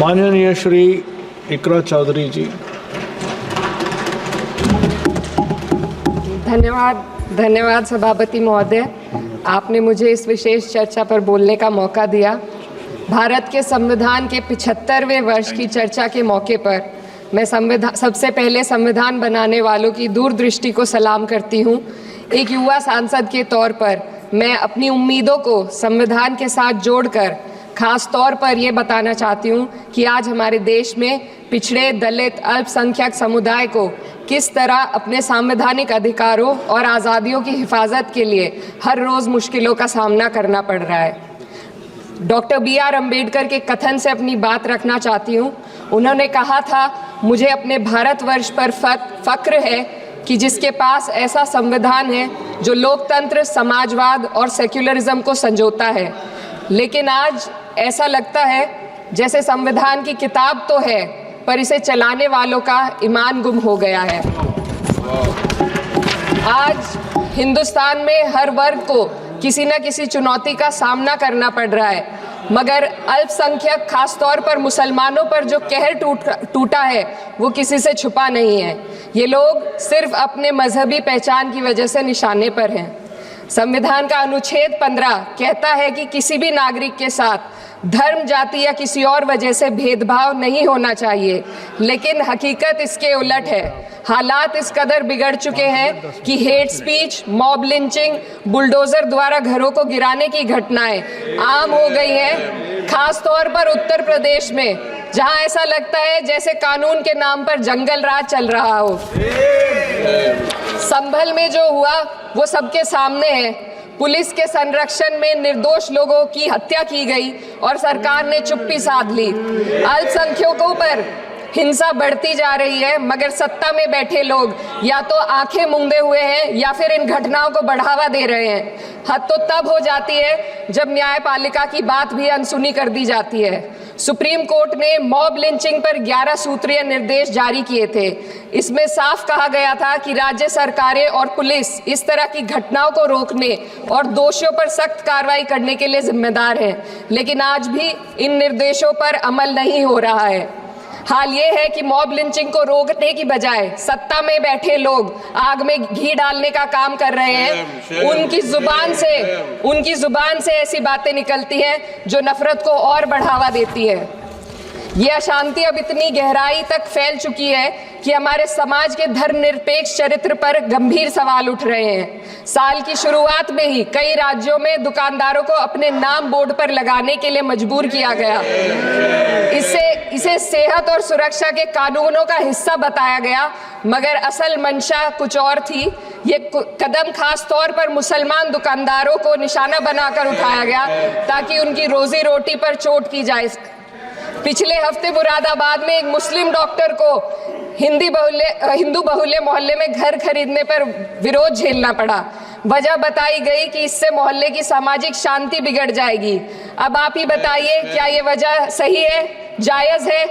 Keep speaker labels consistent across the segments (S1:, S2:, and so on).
S1: माननीय श्री इकरा चौधरी जी।
S2: धन्यवाद सभापति महोदय, आपने मुझे इस विशेष चर्चा पर बोलने का मौका दिया। भारत के संविधान के 75वें वर्ष की चर्चा के मौके पर मैं सबसे पहले संविधान बनाने वालों की दूरदृष्टि को सलाम करती हूँ। एक युवा सांसद के तौर पर मैं अपनी उम्मीदों को संविधान के साथ जोड़कर खास तौर पर ये बताना चाहती हूँ कि आज हमारे देश में पिछड़े, दलित, अल्पसंख्यक समुदाय को किस तरह अपने संवैधानिक अधिकारों और आज़ादियों की हिफाजत के लिए हर रोज़ मुश्किलों का सामना करना पड़ रहा है। Doctor B.R. अम्बेडकर के कथन से अपनी बात रखना चाहती हूँ। उन्होंने कहा था, मुझे अपने भारतवर्ष पर फक्र है कि जिसके पास ऐसा संविधान है जो लोकतंत्र, समाजवाद और सेक्युलरिज्म को संजोता है। लेकिन आज ऐसा लगता है जैसे संविधान की किताब तो है पर इसे चलाने वालों का ईमान गुम हो गया है। आज हिंदुस्तान में हर वर्ग को किसी न किसी चुनौती का सामना करना पड़ रहा है, मगर अल्पसंख्यक खास तौर पर मुसलमानों पर जो कहर टूटा है वो किसी से छुपा नहीं है। ये लोग सिर्फ अपने मजहबी पहचान की वजह से निशाने पर हैं। संविधान का अनुच्छेद 15 कहता है कि किसी भी नागरिक के साथ धर्म, जाति या किसी और वजह से भेदभाव नहीं होना चाहिए, लेकिन हकीकत इसके उलट है। हालात इस कदर बिगड़ चुके हैं कि hate speech, mob lynching, bulldozer द्वारा घरों को गिराने की घटनाएं आम हो गई हैं। खास तौर पर उत्तर प्रदेश में, जहां ऐसा लगता है जैसे कानून के नाम पर जंगल राज चल रहा हो। संभल में जो हुआ वो सबके सामने है। पुलिस के संरक्षण में निर्दोष लोगों की हत्या की गई और सरकार ने चुप्पी साध ली। अल्पसंख्यकों पर हिंसा बढ़ती जा रही है, मगर सत्ता में बैठे लोग या तो आंखें मूंदे हुए हैं या फिर इन घटनाओं को बढ़ावा दे रहे हैं। हद तो तब हो जाती है जब न्यायपालिका की बात भी अनसुनी कर दी जाती है। सुप्रीम कोर्ट ने मॉब लिंचिंग पर 11 सूत्रीय निर्देश जारी किए थे। इसमें साफ कहा गया था कि राज्य सरकारें और पुलिस इस तरह की घटनाओं को रोकने और दोषियों पर सख्त कार्रवाई करने के लिए जिम्मेदार हैं, लेकिन आज भी इन निर्देशों पर अमल नहीं हो रहा है। हाल ये है कि मॉब लिंचिंग को रोकने की बजाय सत्ता में बैठे लोग आग में घी डालने का काम कर रहे हैं। उनकी जुबान से ऐसी बातें निकलती हैं जो नफरत को और बढ़ावा देती है। ये अशांति अब इतनी गहराई तक फैल चुकी है कि हमारे समाज के धर्मनिरपेक्ष चरित्र पर गंभीर सवाल उठ रहे हैं। साल की शुरुआत में ही कई राज्यों में दुकानदारों को अपने नाम बोर्ड पर लगाने के लिए मजबूर किया गया। इसे सेहत और सुरक्षा के कानूनों का हिस्सा बताया गया, मगर असल मंशा कुछ और थी। ये कदम खास तौर पर मुसलमान दुकानदारों को निशाना बनाकर उठाया गया ताकि उनकी रोजी रोटी पर चोट की जाए। पिछले हफ्ते मुरादाबाद में एक मुस्लिम डॉक्टर को हिंदू बहुल्य मोहल्ले में घर खरीदने पर विरोध झेलना पड़ा। वजह बताई गई कि इससे मोहल्ले की सामाजिक शांति बिगड़ जाएगी। अब आप ही बताइए, क्या ये वजह सही है, जायज है?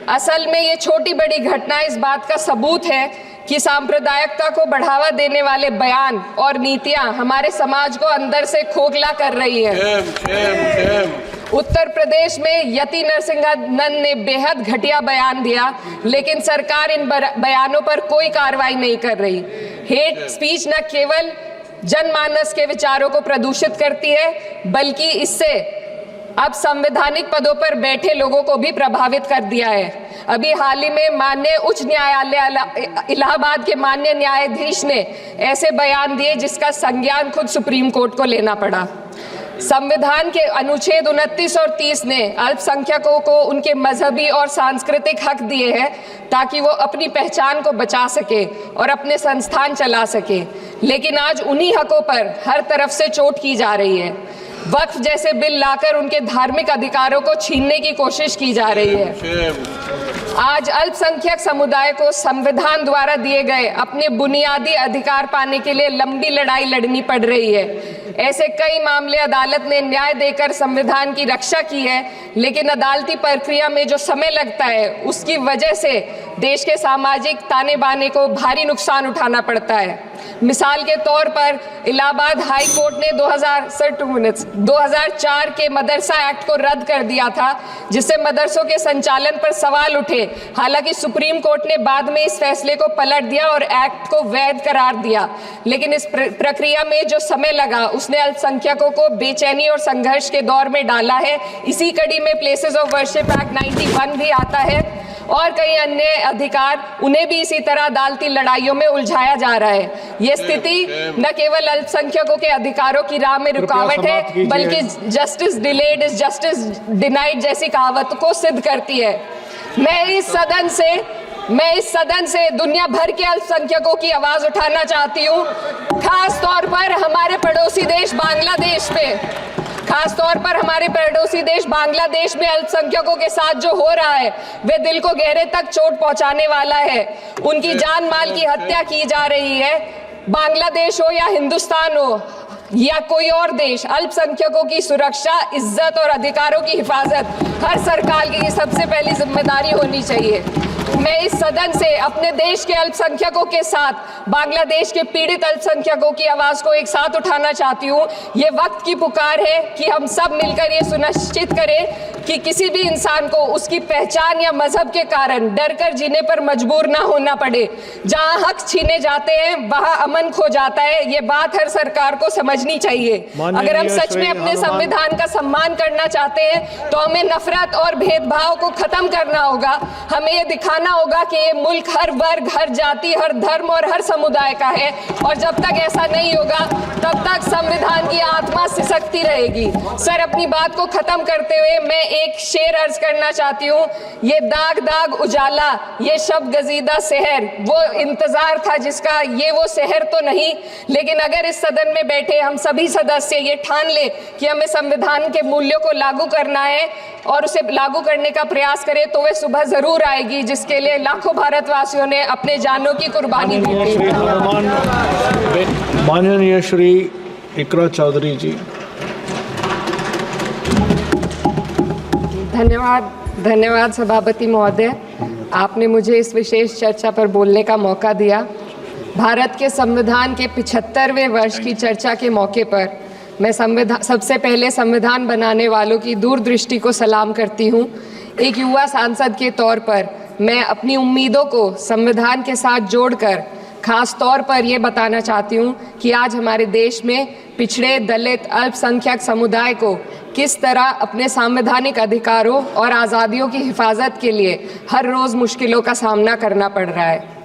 S2: असल में ये छोटी बड़ी घटना इस बात का सबूत है कि सांप्रदायिकता को बढ़ावा देने वाले बयान और नीतियां हमारे समाज को अंदर से खोखला कर रही है। उत्तर प्रदेश में यति नरसिंहन ने बेहद घटिया बयान दिया, लेकिन सरकार इन बयानों पर कोई कार्रवाई नहीं कर रही। हेट स्पीच न केवल जनमानस के विचारों को प्रदूषित करती है, बल्कि इससे अब संवैधानिक पदों पर बैठे लोगों को भी प्रभावित कर दिया है। अभी हाल ही में माननीय उच्च न्यायालय इलाहाबाद के माननीय न्यायाधीश ने ऐसे बयान दिए जिसका संज्ञान खुद सुप्रीम कोर्ट को लेना पड़ा। संविधान के अनुच्छेद 29 और 30 ने अल्पसंख्यकों को उनके मजहबी और सांस्कृतिक हक दिए हैं ताकि वो अपनी पहचान को बचा सके और अपने संस्थान चला सके, लेकिन आज उन्हीं हकों पर हर तरफ से चोट की जा रही है। वक्फ जैसे बिल लाकर उनके धार्मिक अधिकारों को छीनने की कोशिश की जा रही है। आज अल्पसंख्यक समुदाय को संविधान द्वारा दिए गए अपने बुनियादी अधिकार पाने के लिए लंबी लड़ाई लड़नी पड़ रही है। ऐसे कई मामले अदालत ने न्याय देकर संविधान की रक्षा की है, लेकिन अदालती प्रक्रिया में जो समय लगता है उसकी वजह से देश के सामाजिक ताने बाने को भारी नुकसान उठाना पड़ता है। मिसाल के तौर पर इलाहाबाद हाई कोर्ट ने 2004 के मदरसा एक्ट को रद्द कर दिया था, जिससे मदरसों के संचालन पर सवाल उठे। हालांकि सुप्रीम कोर्ट ने बाद में इस फैसले को पलट दिया और एक्ट को वैध करार दिया, लेकिन इस प्रक्रिया में जो समय लगा उसने अल्पसंख्यकों को बेचैनी और संघर्ष के दौर में डाला है। इसी कड़ी में प्लेसेस ऑफ वर्शिप एक्ट 91 भी आता है और कई अन्य अधिकार, उन्हें भी इसी तरह अदालती लड़ाइयों में उलझाया जा रहा है। ये स्थिति न केवल अल्पसंख्यकों के अधिकारों की राह में रुकावट है, बल्कि justice delayed is justice denied जैसी कहावत को सिद्ध करती है। मैं इस सदन से दुनिया भर के अल्पसंख्यकों की आवाज उठाना चाहती हूँ, खास तौर पर हमारे पड़ोसी देश बांग्लादेश में अल्पसंख्यकों के साथ जो हो रहा है वे दिल को गहरे तक चोट पहुंचाने वाला है। उनकी जान माल की हत्या की जा रही है। बांग्लादेश हो या हिंदुस्तान हो या कोई और देश, अल्पसंख्यकों की सुरक्षा, इज्जत और अधिकारों की हिफाजत हर सरकार की सबसे पहली जिम्मेदारी होनी चाहिए। मैं इस सदन से अपने देश के अल्पसंख्यकों के साथ बांग्लादेश के पीड़ित अल्पसंख्यकों की आवाज को एक साथ उठाना चाहती हूँ। ये वक्त की पुकार है कि हम सब मिलकर ये सुनिश्चित करें कि किसी भी इंसान को उसकी पहचान या मजहब के कारण डर कर जीने पर मजबूर ना होना पड़े। जहाँ हक छीने जाते हैं वहाँ अमन खो जाता है। ये बात हर सरकार को समझनी चाहिए। अगर हम सच में अपने संविधान का सम्मान करना चाहते हैं तो हमें नफरत और भेदभाव को खत्म करना होगा। हमें ये दिखाना होगा कि ये मुल्क हर वर्ग, हर जाति, हर धर्म और हर समुदाय का है, और जब तक ऐसा नहीं होगा तब तक संविधान की आत्मा सिसकती रहेगी। सर, अपनी बात को खत्म करते हुए मैं एक शेर अर्ज करना चाहती हूँ। ये दाग दाग उजाला, ये शब गजीदा शहर, वो इंतजार था जिसका, ये वो शहर तो नहीं। लेकिन अगर इस सदन में बैठे हम सभी सदस्य ये ठान ले कि हमें संविधान के मूल्यों को लागू करना है और उसे लागू करने का प्रयास करें, तो वह सुबह जरूर आएगी जिसके लिए लाखों भारतवासियों ने अपने जानों की कुर्बानी दी थी।
S1: माननीय श्री इकरा चौधरी जी।
S2: धन्यवाद सभापति महोदय, आपने मुझे इस विशेष चर्चा पर बोलने का मौका दिया। भारत के संविधान के 75वें वर्ष की चर्चा के मौके पर मैं सबसे पहले संविधान बनाने वालों की दूरदृष्टि को सलाम करती हूँ। एक युवा सांसद के तौर पर मैं अपनी उम्मीदों को संविधान के साथ जोड़कर खास तौर पर ये बताना चाहती हूँ कि आज हमारे देश में पिछड़े, दलित, अल्पसंख्यक समुदाय को किस तरह अपने संवैधानिक अधिकारों और आज़ादियों की हिफाजत के लिए हर रोज़ मुश्किलों का सामना करना पड़ रहा है।